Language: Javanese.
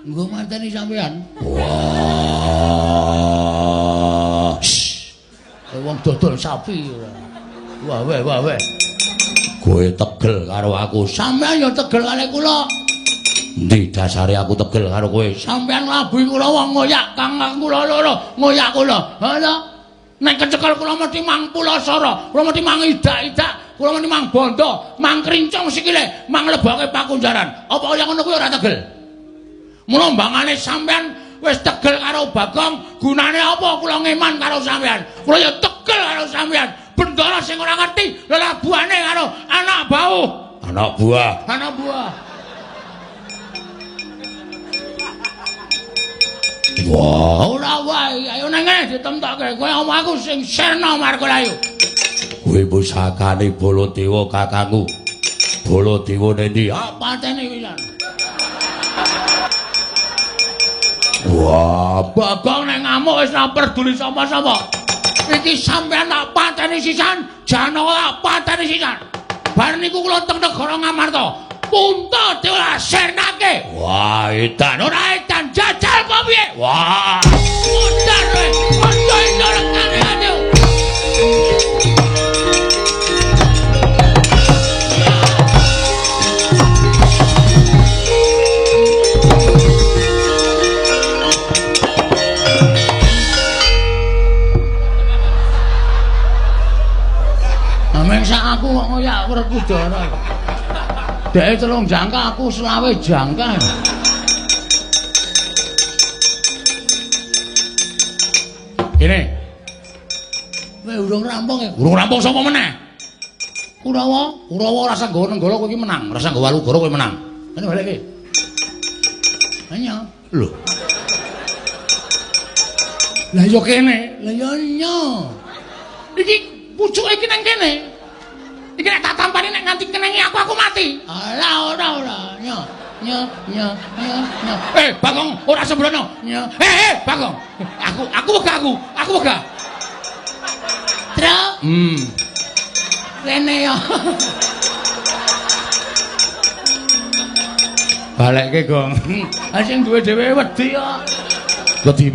Nggo mateni sampean. Wah. Wong dodol sapi. Wah, weh. Kowe tegel karo aku. Sampean ya tegel karo kula. Ndi dasare aku tegel karo kowe? Sampean labuhi kula wong ngoyak kangkang kula loro, ngoyak kula. Ha to? Nek kecekel kula mesti mang pulasara, kula mesti mang idak-idak, kula mesti mang bondo, mang krincong sikile, mang leboke pakunjaran. Apa kaya ngono kuwi ora tegel? Mula mbangane sampean wis tegel karo Bagong, gunane apa kula ngeman karo sampean? Kula ya tegel karo sampean. Bendara sing ora ngerti lelabuhane karo anak bau. Anak buah. Anak buah. Wah, ora wae, ayo nang ngene ditemtokke. Kowe omong aku sing serna Margalayu. Kowe pusakane Baladewa kakangku. Baladewa nendi? Apa tene pisan? Wah, Bagong nek ngamuk wis ora peduli sapa-sapa. Iki sampean tak pateni sisan, Janawa tak pateni sisan. Bar niku kula teng negara Ngamarta. Punta dilasernake. Wah, edan ora edan jajal apa piye? Wah. Mundar kowe. Ojo ndolekane ati. Ameng sak aku kok ngoyak Werkudara. Dek 3 jangka aku 20 jangka. Ini. Kowe urung rampung ya? Urung rampung sapa meneh? Kurawa ora sanggawa nenggala kowe iki menang, ora sanggawa Walugara kowe menang. Ngene balik iki. Hanya. Lho. Lah yo kene, lah yo nyo. Iki pucuke iki nang kene. Iki nek tak tampani nek nganti kenenge aku mati. Alah ora. Nyo. Bagong, ora sembrono. Nyo. Bagong. Aku wegah. Tro. Rene yo. Balekke, Gong. Ah sing duwe dhewe wedi yo. Wedi